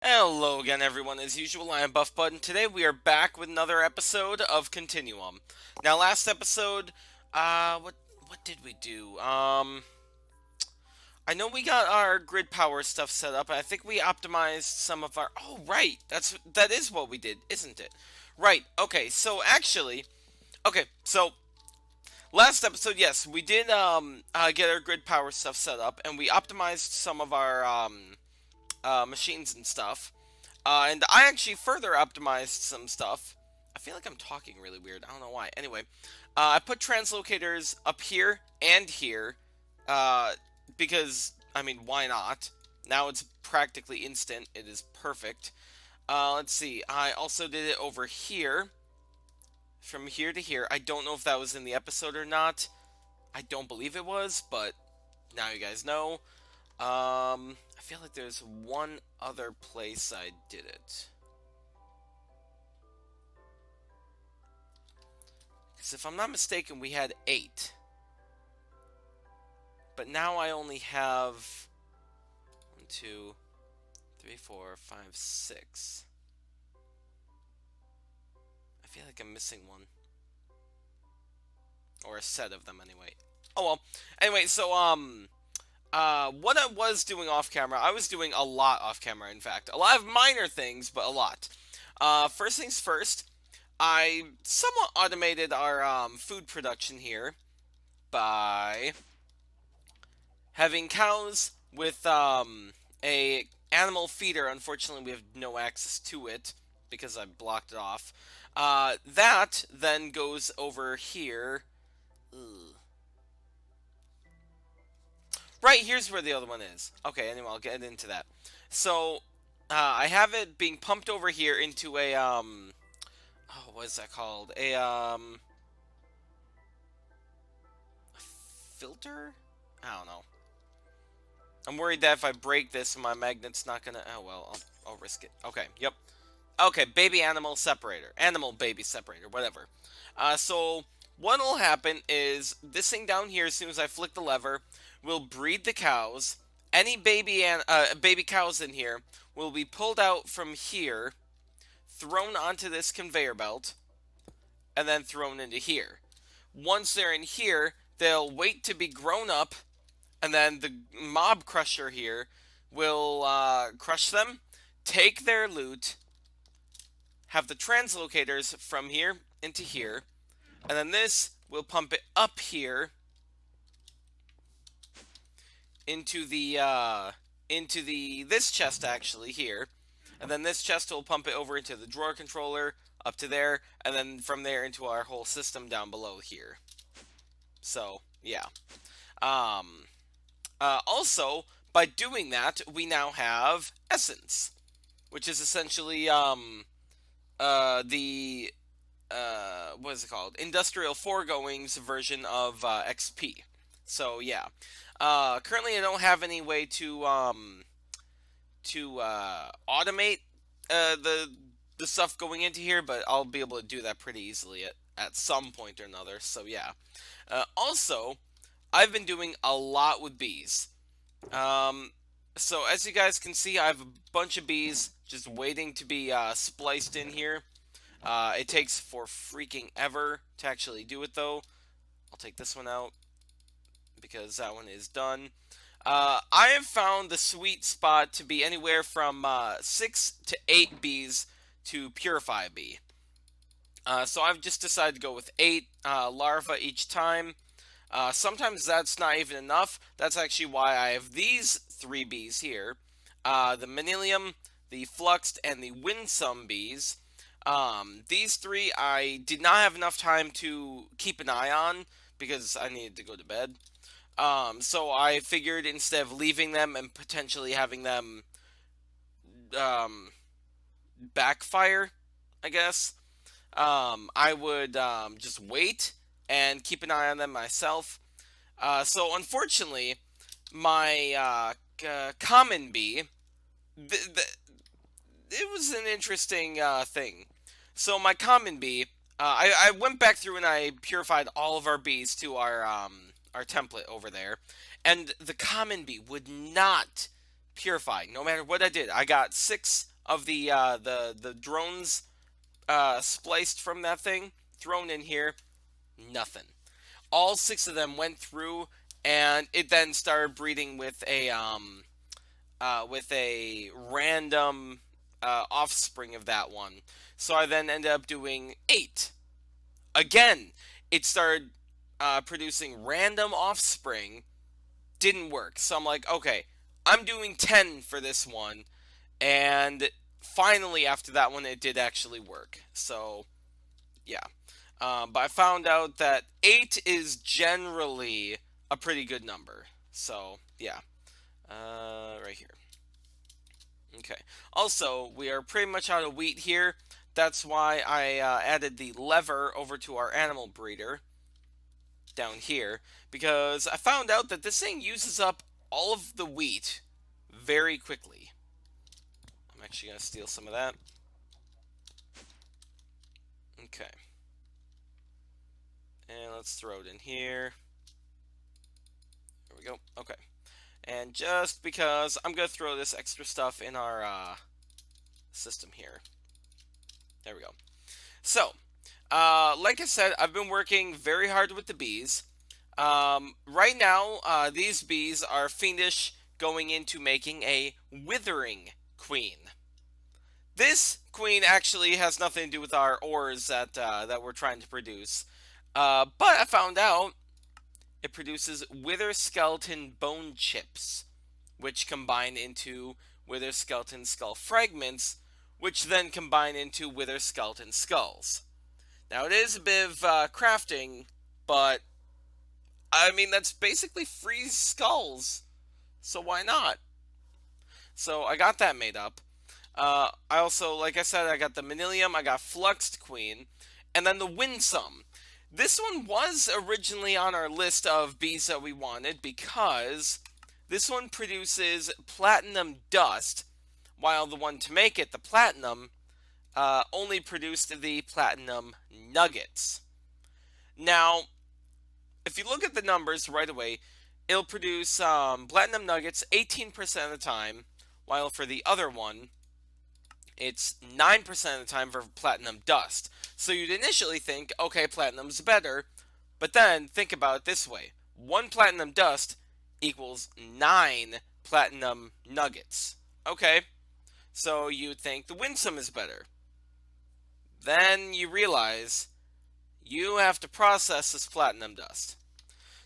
Hello again, everyone. As usual, I am Buff Bud, and today we are back with another episode of Continuum. Now, last episode, what did we do? I know we got our grid power stuff set up. I think we optimized some of our. Oh, right. That is what we did, isn't it? Right. Okay. So actually, okay. So last episode, yes, we did get our grid power stuff set up, and we optimized some of our machines and stuff. And I actually further optimized some stuff. I feel like I'm talking really weird. I don't know why. Anyway, I put translocators up here and here uh, because, I mean, why not? Now it's practically instant. It is perfect. Let's see. I also did it over here, from here to here. I don't know if that was in the episode or not. I don't believe it was, but now you guys know. I feel like there's one other place I did it. Because if I'm not mistaken, we had 8. But now I only have 1, 2, 3, 4, 5, 6. I feel like I'm missing one. Or a set of them anyway. Oh well. Anyway, so what I was doing off camera, I was doing a lot off camera, in fact. A lot of minor things, but a lot. First things first, I somewhat automated our food production here by having cows with a animal feeder. Unfortunately, we have no access to it because I blocked it off. That then goes over here. Ugh. Right, here's where the other one is. Okay, anyway, I'll get into that. So, I have it being pumped over here into a, oh, what is that called? A filter? I don't know. I'm worried that if I break this, my magnet's not gonna, oh, well, I'll risk it. Okay, yep. Okay, baby animal separator. Animal baby separator, whatever. So, what'll happen is, this thing down here, as soon as I flick the lever, will breed the cows. Any baby cows in here will be pulled out from here, thrown onto this conveyor belt, and then thrown into here. Once they're in here, they'll wait to be grown up, and then the mob crusher here will crush them, take their loot, have the translocators from here into here, and then this will pump it up here into the this chest actually here, and then this chest will pump it over into the drawer controller up to there, and then from there into our whole system down below here. So yeah. Um, Also, by doing that, we now have essence, which is essentially the what is it called? Industrial foregoings version of XP. So yeah. Currently, I don't have any way to automate the stuff going into here, but I'll be able to do that pretty easily at some point or another. So yeah. Also, I've been doing a lot with bees. So as you guys can see, I have a bunch of bees just waiting to be spliced in here. It takes for freaking ever to actually do it, though. I'll take this one out because that one is done. I have found the sweet spot to be anywhere from 6 to 8 bees to purify a bee. So I've just decided to go with 8 larvae each time. Sometimes that's not even enough. That's actually why I have these 3 bees here. The Manilium, the Fluxed, and the Winsome bees. These 3 I did not have enough time to keep an eye on because I needed to go to bed. So I figured instead of leaving them and potentially having them backfire, I guess, I would just wait and keep an eye on them myself. So unfortunately, my common bee, it was an interesting thing. So my common bee, I went back through and I purified all of our bees to our template over there, and the common bee would not purify no matter what I did. I got 6 of the drones spliced from that thing, thrown in here, nothing. All 6 of them went through, and it then started breeding with a random offspring of that one. So I then ended up doing 8. Again, it started producing random offspring. Didn't work. So I'm like, okay, I'm doing 10 for this one. And finally, after that one, it did actually work. So, yeah. But I found out that 8 is generally a pretty good number. So, yeah. Right here. Okay. Also, we are pretty much out of wheat here. That's why I added the lever over to our animal breeder down here, because I found out that this thing uses up all of the wheat very quickly. I'm actually going to steal some of that. Okay. And let's throw it in here. There we go. Okay. And just because I'm going to throw this extra stuff in our system here. There we go. So, like I said, I've been working very hard with the bees. Right now, these bees are fiendish going into making a withering queen. This queen actually has nothing to do with our ores that we're trying to produce. But I found out it produces wither skeleton bone chips, which combine into wither skeleton skull fragments, which then combine into wither skeleton skulls. Now, it is a bit of crafting, but I mean, that's basically free skulls, so why not? So I got that made up. I also, like I said, I got the Manilium, I got Fluxed Queen, and then the Winsome. This one was originally on our list of bees that we wanted because this one produces platinum dust, while the one to make it, the platinum, only produced the platinum nuggets. Now, if you look at the numbers right away, it'll produce platinum nuggets 18% of the time, while for the other one, it's 9% of the time for platinum dust. So you'd initially think, okay, platinum's better, but then think about it this way. 1 platinum dust equals 9 platinum nuggets. Okay, so you'd think the Winsome is better. Then you realize you have to process this platinum dust.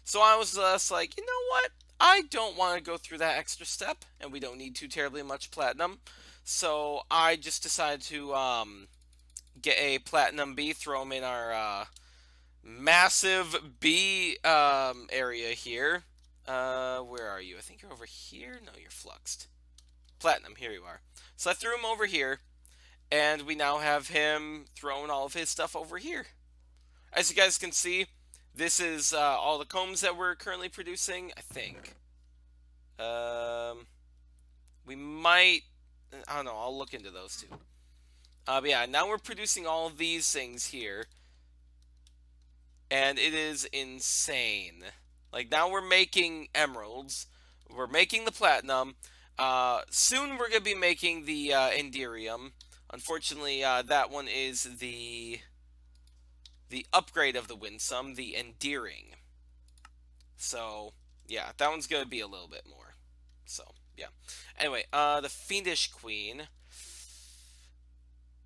So I was just like, you know what? I don't want to go through that extra step, and we don't need too terribly much platinum. So I just decided to get a platinum bee, throw them in our massive bee area here. Where are you? I think you're over here. No, you're fluxed. Platinum, here you are. So I threw him over here, and we now have him throwing all of his stuff over here. As you guys can see, this is all the combs that we're currently producing, I think. We might... I don't know, I'll look into those two. But yeah, now we're producing all of these things here. And it is insane. Like, now we're making emeralds. We're making the platinum. Soon we're going to be making the Enderium. Unfortunately, that one is the upgrade of the Winsome, the Endearing. So, yeah, that one's going to be a little bit more. So, yeah. Anyway, the Fiendish Queen.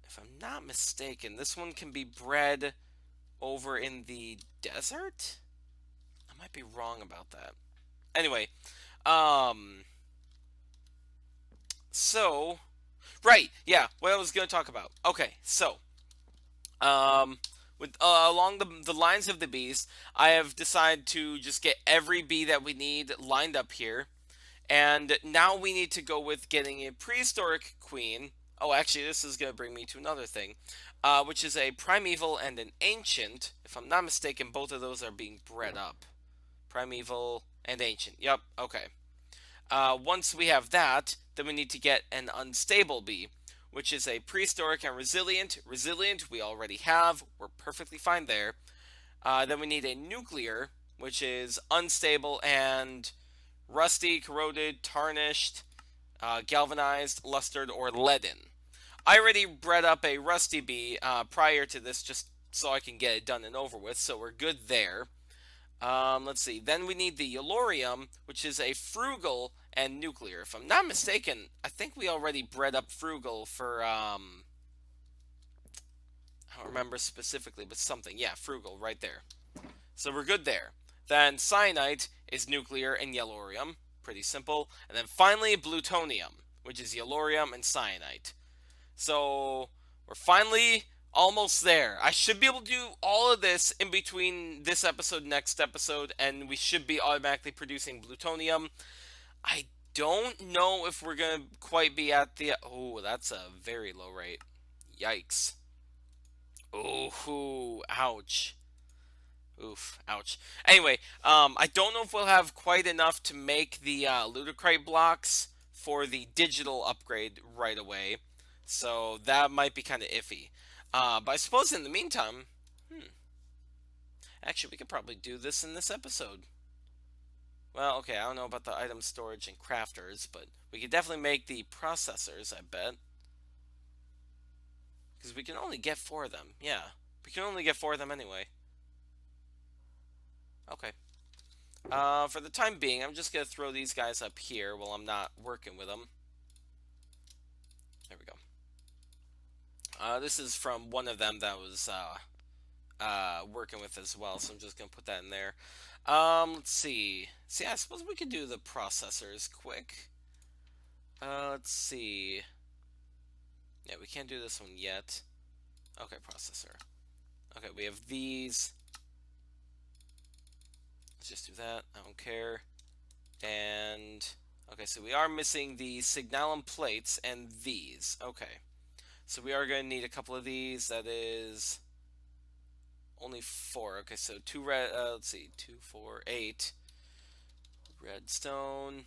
If I'm not mistaken, this one can be bred over in the desert? I might be wrong about that. Anyway, so, right, yeah, what I was going to talk about. Okay, so, with along the lines of the bees, I have decided to just get every bee that we need lined up here. And now we need to go with getting a prehistoric queen. Oh, actually, this is going to bring me to another thing, which is a primeval and an ancient. If I'm not mistaken, both of those are being bred up. Primeval and ancient. Yep, okay. Once we have that, then we need to get an unstable bee, which is a prehistoric and resilient. Resilient, we already have. We're perfectly fine there. Then we need a nuclear, which is unstable and rusty, corroded, tarnished, galvanized, lustered, or leaden. I already bred up a rusty bee prior to this just so I can get it done and over with, so we're good there. Let's see. Then we need the Yellorium, which is a frugal and nuclear. If I'm not mistaken, I think we already bred up frugal for, I don't remember specifically, but something. Yeah, frugal, right there. So we're good there. Then cyanite is nuclear and Yellorium. Pretty simple. And then finally plutonium, which is Yellorium and cyanite. So we're finally almost there. I should be able to do all of this in between this episode and next episode, and we should be automatically producing plutonium. I don't know if we're going to quite be at the... Oh, that's a very low rate. Yikes. Oh, ouch. Oof, ouch. Anyway, I don't know if we'll have quite enough to make the Ludicrate blocks for the digital upgrade right away. So that might be kind of iffy. But I suppose in the meantime, actually, we could probably do this in this episode. Well, okay, I don't know about the item storage and crafters, but we could definitely make the processors, I bet. Because we can only get 4 of them. Yeah, we can only get 4 of them anyway. Okay. For the time being, I'm just going to throw these guys up here while I'm not working with them. There we go. This is from one of them that was working with as well, so I'm just going to put that in there. Let's see. See, I suppose we could do the processors quick. Let's see. Yeah, we can't do this one yet. Okay, processor. Okay, we have these. Let's just do that. I don't care. And... okay, so we are missing the signalum plates and these. Okay. So we are going to need a couple of these. That is... only 4. Okay, so 2 red... let's see. 2, 4, 8. Redstone.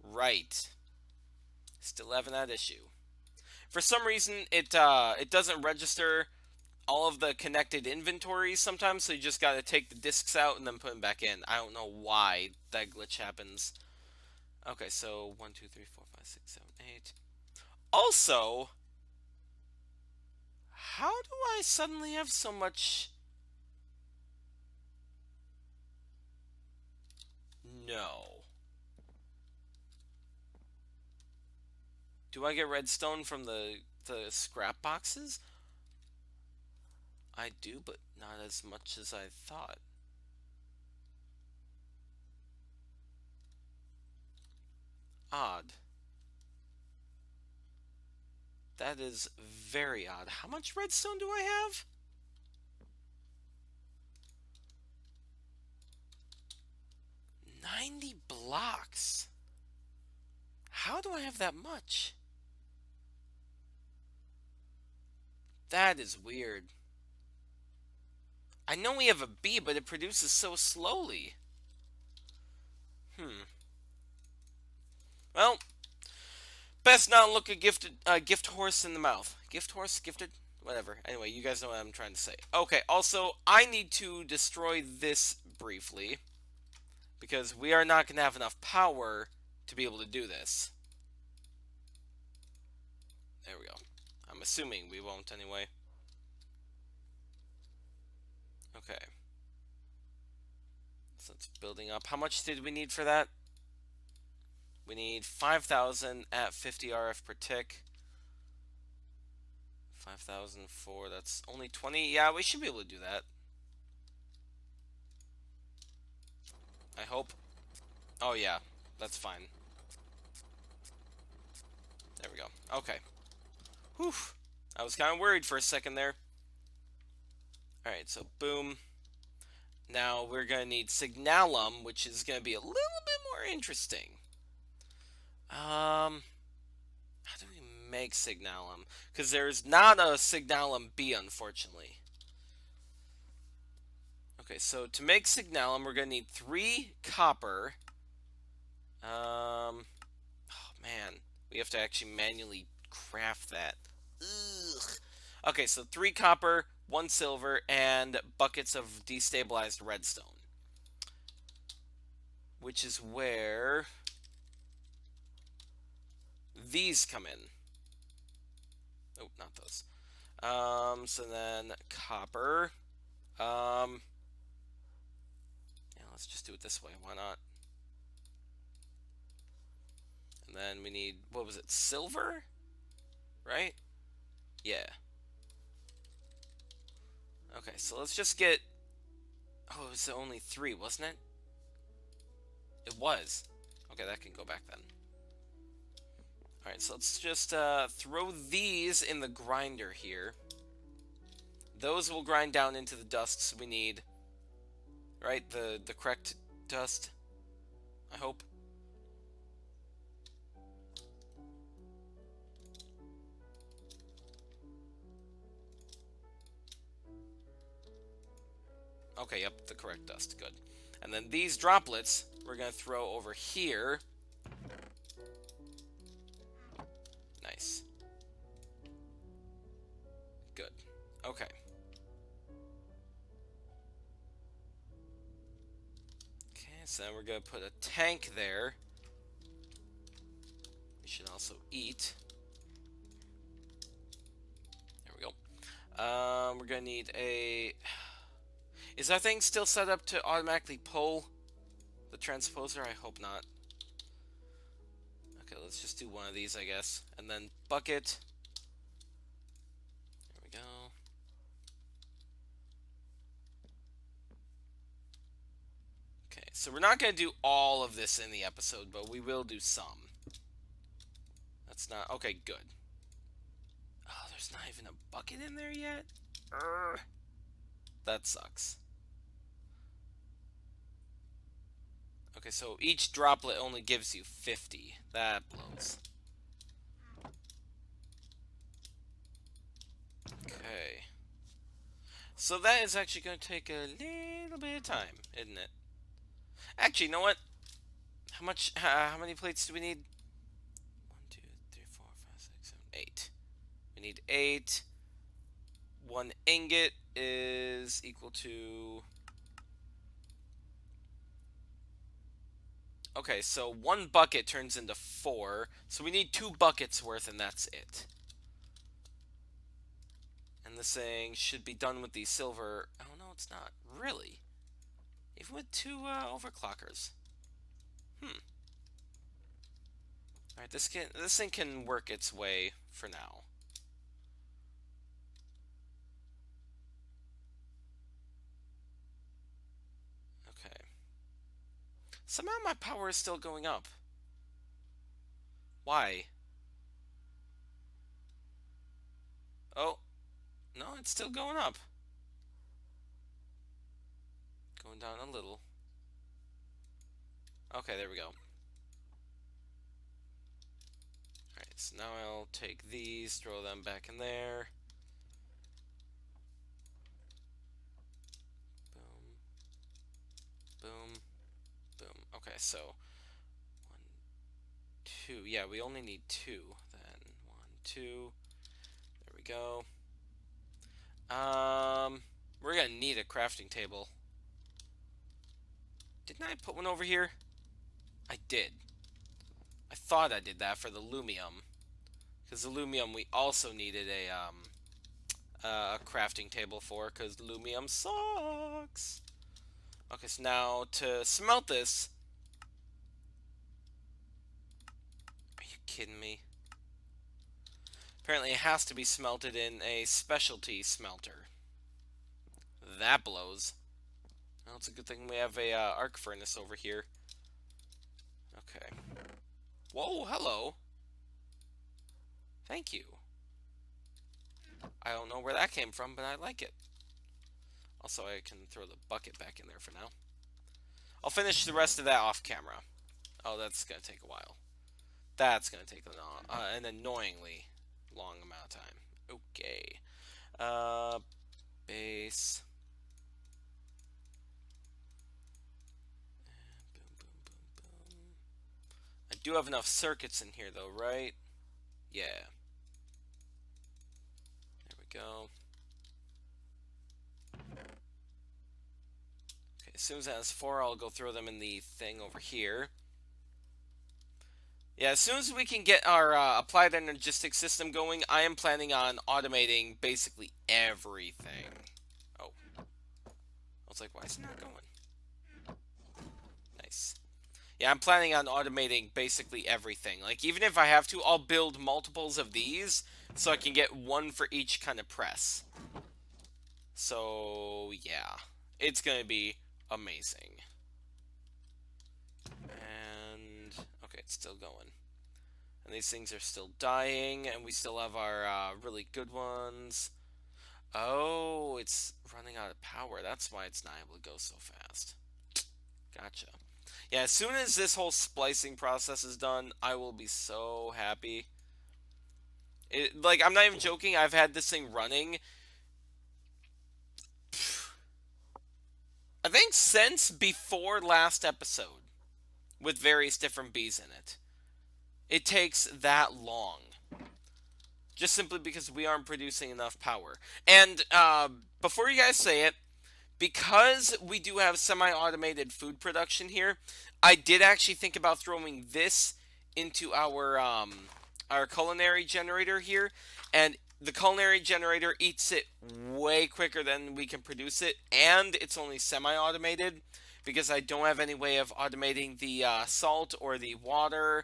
Right. Still having that issue. For some reason, it doesn't register all of the connected inventories sometimes, so you just gotta take the discs out and then put them back in. I don't know why that glitch happens. Okay, so 1, 2, 3, 4, 5, 6, 7, 8. Also, how do I suddenly have so much... No. Do I get redstone from the scrap boxes? I do, but not as much as I thought. Odd. That is very odd. How much redstone do I have? 90 blocks. How do I have that much? That is weird. I know we have a bee, but it produces so slowly. Well, best not look a gift horse in the mouth. Gift horse? Gifted? Whatever. Anyway, you guys know what I'm trying to say. Okay, also, I need to destroy this briefly, because we are not going to have enough power to be able to do this. There we go. I'm assuming we won't anyway. Okay. So it's building up. How much did we need for that? We need 5,000 at 50 RF per tick. 5,004, that's only 20. Yeah, we should be able to do that. I hope. Oh yeah, that's fine. There we go. Okay. Whew. I was kind of worried for a second there. Alright, so boom. Now we're going to need signalum, which is going to be a little bit more interesting. How do we make signalum? Because there's not a signalum B, unfortunately. Okay, so to make signalum, we're going to need 3 copper. Oh man, we have to actually manually craft that. Ugh. Okay, so 3 copper, 1 silver, and buckets of destabilized redstone. Which is where these come in. Oh, not those. So then copper. Yeah, let's just do it this way. Why not? And then we need, what was it, silver? Right? Yeah. Okay, so let's just get... Oh, it was only 3, wasn't it? It was. Okay, that can go back then. Alright, so let's just throw these in the grinder here. Those will grind down into the dusts we need. Right? The correct dust. I hope. Okay, yep, the correct dust. Good. And then these droplets we're going to throw over here. Nice. Good. Okay. Okay, so then we're going to put a tank there. We should also eat. There we go. We're going to need a... Is our thing still set up to automatically pull the transposer? I hope not. Okay, let's just do one of these, I guess. And then bucket. There we go. Okay, so we're not going to do all of this in the episode, but we will do some. That's not... Okay, good. Oh, there's not even a bucket in there yet? Urgh. That sucks. Okay, so each droplet only gives you 50. That blows. Okay. So that is actually going to take a little bit of time, isn't it? Actually, you know what? How many plates do we need? 1, 2, 3, 4, 5, 6, 7, 8. We need 8. 1 ingot is equal to... Okay, so 1 bucket turns into 4. So we need 2 buckets worth, and that's it. And this thing should be done with the silver... Oh, no, it's not. Really? Even with 2 overclockers. Alright, this thing can work its way for now. Okay. Somehow my power is still going up. Why? Oh. No, it's still going up. Going down a little. Okay, there we go. Alright, so now I'll take these, throw them back in there. Boom. Boom. Boom. Okay, so 1, 2. Yeah, we only need 2 then. 1, 2. There we go. We're gonna need a crafting table. Didn't I put one over here? I did. I thought I did that for the Lumium. Because the Lumium we also needed a crafting table for, because Lumium sucks. Okay, so now to smelt this... Are you kidding me? Apparently it has to be smelted in a specialty smelter. That blows. Well, it's a good thing we have a arc furnace over here. Okay. Whoa, hello. Thank you. I don't know where that came from, but I like it. Also, I can throw the bucket back in there for now. I'll finish the rest of that off camera. Oh, that's going to take a while. That's going to take an annoyingly long amount of time. Okay. Base. Boom, boom, boom, boom. I do have enough circuits in here, though, right? Yeah. There we go. Okay, as soon as it has 4, I'll go throw them in the thing over here. Yeah, as soon as we can get our applied energistic system going, I am planning on automating basically everything. Oh, I was like, why is it not going? Nice. Yeah, I'm planning on automating basically everything. Like, even if I have to, I'll build multiples of these so I can get one for each kind of press. So, yeah. It's going to be amazing. And, okay, it's still going. And these things are still dying, and we still have our really good ones. Oh, it's running out of power. That's why it's not able to go so fast. Gotcha. Yeah, as soon as this whole splicing process is done, I will be so happy. Like, I'm not even joking. I've had this thing running, I think, since before last episode, with various different bees in it. It takes that long. Just simply because we aren't producing enough power. And before you guys say it, because we do have semi-automated food production here, I did actually think about throwing this into our culinary generator here, and the culinary generator eats it way quicker than we can produce it, and it's only semi-automated because I don't have any way of automating the salt or the water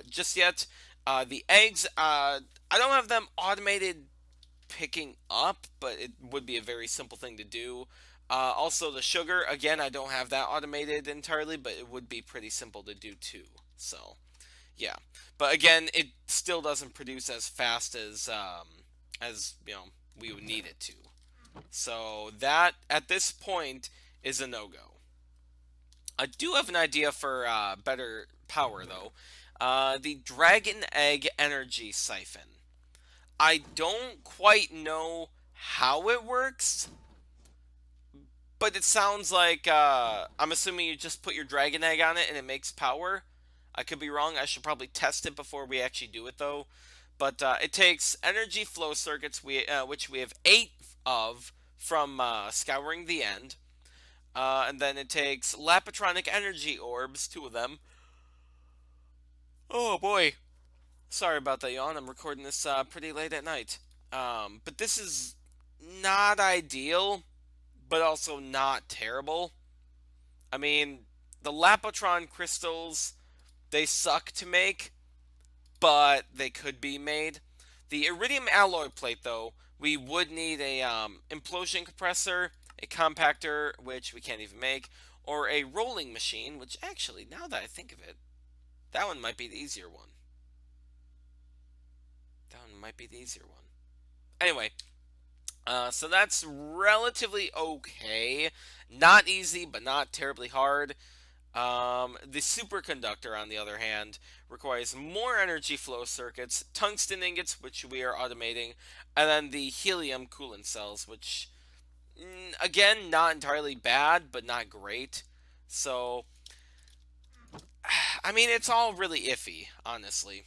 just yet. The eggs, I don't have them automated picking up, but it would be a very simple thing to do. Also, the sugar, again, I don't have that automated entirely, but it would be pretty simple to do too. So, yeah. But again, it still doesn't produce as fast as we would need it to. So that at this point is a no-go. I do have an idea for better power though. The Dragon Egg Energy Siphon. I don't quite know how it works, but it sounds like I'm assuming you just put your dragon egg on it and it makes power. I could be wrong. I should probably test it before we actually do it though. But it takes energy flow circuits, which we have 8 of from scouring the end. And then it takes Lapatronic energy orbs, 2 of them. Oh boy, sorry about that, yawn. I'm recording this pretty late at night. But this is not ideal, but also not terrible. I mean, the Lapotron crystals, they suck to make, but they could be made. The iridium alloy plate, though, we would need a implosion compressor, a compactor, which we can't even make, or a rolling machine, which actually, now that I think of it, that one might be the easier one. That one might be the easier one. Anyway, so that's relatively okay. Not easy, but not terribly hard. The superconductor, on the other hand, requires more energy flow circuits, tungsten ingots, which we are automating, and then the helium coolant cells, which, again, not entirely bad, but not great. So, I mean, it's all really iffy, honestly.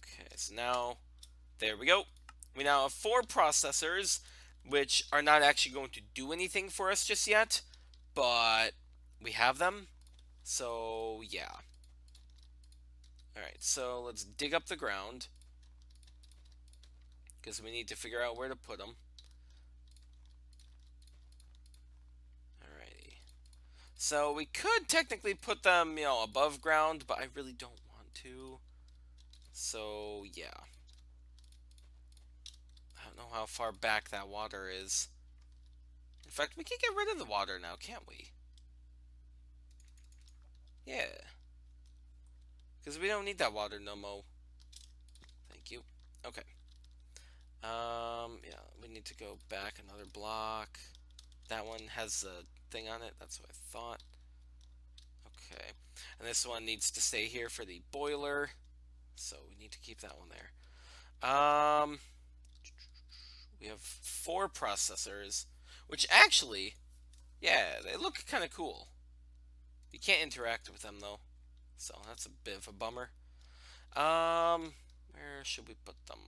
Okay, so now, there we go. We now have 4 processors, which are not actually going to do anything for us just yet, but we have them. So, yeah. Alright, so let's dig up the ground, because we need to figure out where to put them. Alrighty. So we could technically put them, above ground, but I really don't want to. So, yeah. I don't know how far back that water is. In fact, we can get rid of the water now, can't we? Yeah. Because we don't need that water no more. Thank you. Okay. Yeah, we need to go back another block. That one has a thing on it. That's what I thought. Okay. And this one needs to stay here for the boiler. So we need to keep that one there. We have 4 processors, which actually, yeah, they look kind of cool. You can't interact with them though, so that's a bit of a bummer. Where should we put them?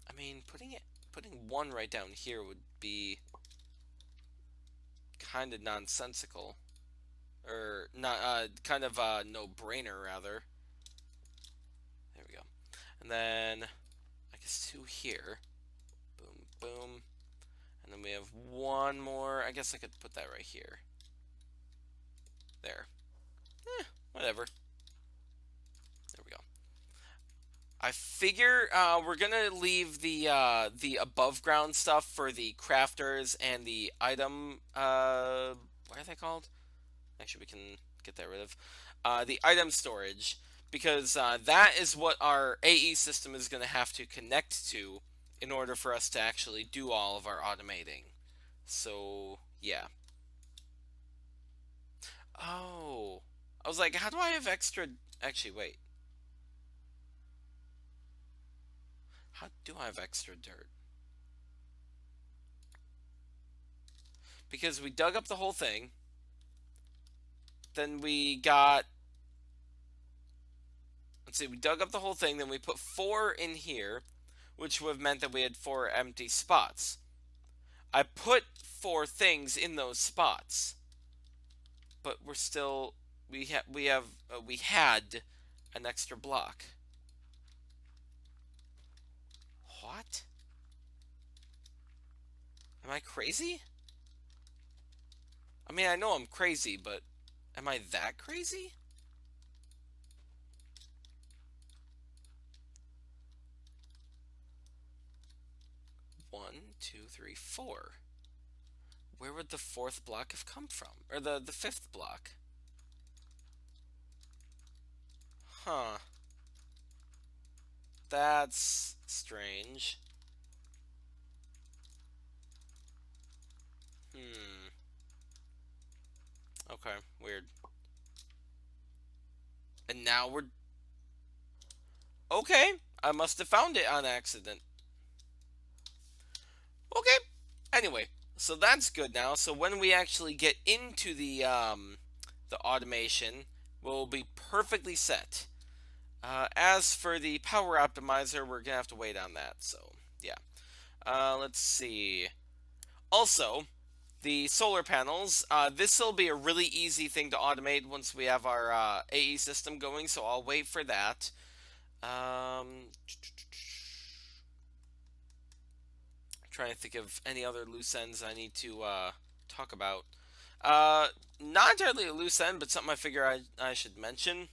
I mean, putting one right down here would be kind of nonsensical. Or, not, kind of no-brainer, rather. There we go. And then, I guess 2 here. Boom, boom. And then we have 1 more. I guess I could put that right here. There. Whatever. There we go. I figure we're gonna leave the above ground stuff for the crafters and the item. What are they called? Actually, we can get that rid of. The item storage, because that is what our AE system is gonna have to connect to in order for us to actually do all of our automating. So yeah. Oh, I was like, how do I have extra? Actually, wait. How do I have extra dirt? Because we dug up the whole thing. Then we got... Let's see, we dug up the whole thing. Then we put 4 in here, which would have meant that we had 4 empty spots. I put 4 things in those spots. But we're still... We had an extra block. What? Am I crazy? I mean, I know I'm crazy, but am I that crazy? One, two, three, 4. Where would the 4th block have come from? Or the 5th block? Huh. That's strange. Hmm. Okay, weird. And now we're... Okay, I must have found it on accident. Okay, anyway, so that's good now. So when we actually get into the automation, we'll be perfectly set. As for the power optimizer, we're gonna have to wait on that, so yeah. Let's see. Also, the solar panels, this will be a really easy thing to automate once we have our AE system going, so I'll wait for that. Trying to think of any other loose ends I need to talk about. Not entirely a loose end, but something I figure I should mention.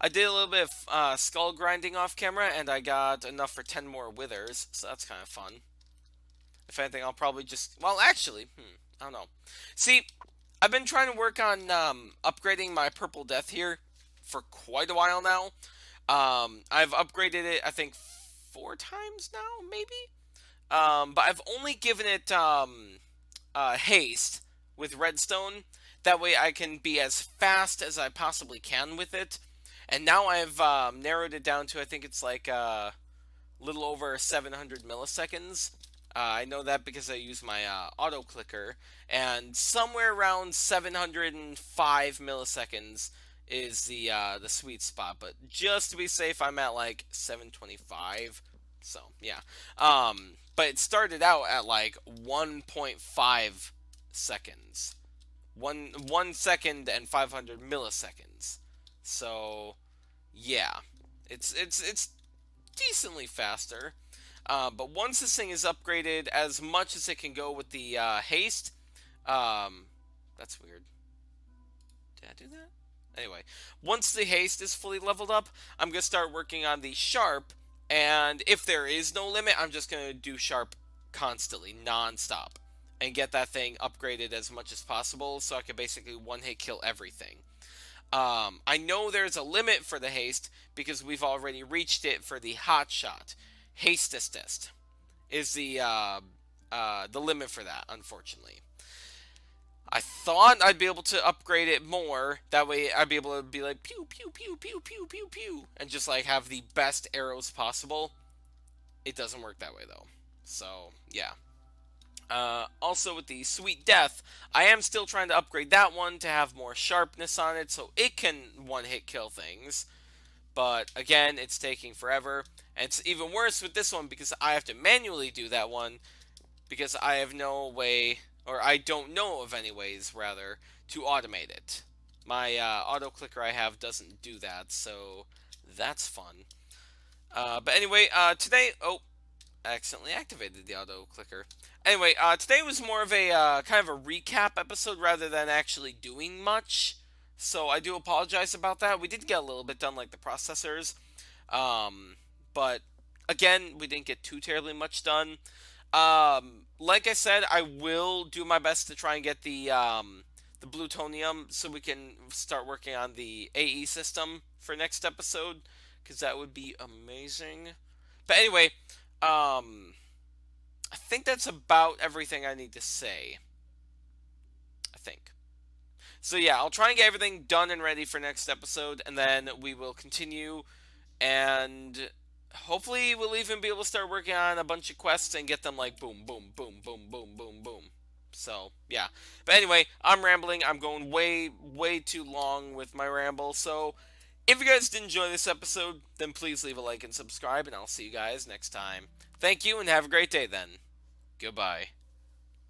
I did a little bit of skull grinding off camera, and I got enough for 10 more withers, so that's kind of fun. If anything, I'll probably just... Well, actually, I don't know. See, I've been trying to work on upgrading my Purple Death here for quite a while now. I've upgraded it, I think, 4 times now, maybe? But I've only given it haste with redstone. That way I can be as fast as I possibly can with it. And now I've narrowed it down to, I think it's like a little over 700 milliseconds. I know that because I use my auto clicker, and somewhere around 705 milliseconds is the sweet spot. But just to be safe, I'm at like 725. So yeah, but it started out at like 1.5 seconds, one second and 500 milliseconds. So yeah, it's decently faster. But once this thing is upgraded as much as it can go with the haste, that's weird. Did I do that? Anyway, once the haste is fully leveled up, I'm going to start working on the sharp, and if there is no limit, I'm just going to do sharp constantly, non-stop, and get that thing upgraded as much as possible so I can basically one-hit kill everything. I know there's a limit for the haste because we've already reached it for the hot shot. Hastest is the limit for that, unfortunately. I thought I'd be able to upgrade it more. That way I'd be able to be like, pew, pew, pew, pew, pew, pew, pew, and just like have the best arrows possible. It doesn't work that way though. So, yeah. Also with the Sweet Death, I am still trying to upgrade that one to have more sharpness on it so it can one-hit kill things. But again, it's taking forever. And it's even worse with this one because I have to manually do that one because I have no way or I don't know of any ways, rather, to automate it. My auto clicker I have doesn't do that, so that's fun. But anyway, today, oh, I accidentally activated the auto clicker. Anyway, today was more of a kind of a recap episode rather than actually doing much. So I do apologize about that. We did get a little bit done, like the processors, but again, we didn't get too terribly much done. Like I said, I will do my best to try and get the plutonium so we can start working on the AE system for next episode, because that would be amazing. But anyway, I think that's about everything I need to say. I think. So yeah, I'll try and get everything done and ready for next episode, and then we will continue, and hopefully we'll even be able to start working on a bunch of quests and get them like boom, boom, boom, boom, boom, boom, boom. So yeah. But anyway, I'm rambling. I'm going way, way too long with my ramble. So if you guys did enjoy this episode, then please leave a like and subscribe, and I'll see you guys next time. Thank you, and have a great day then. Goodbye.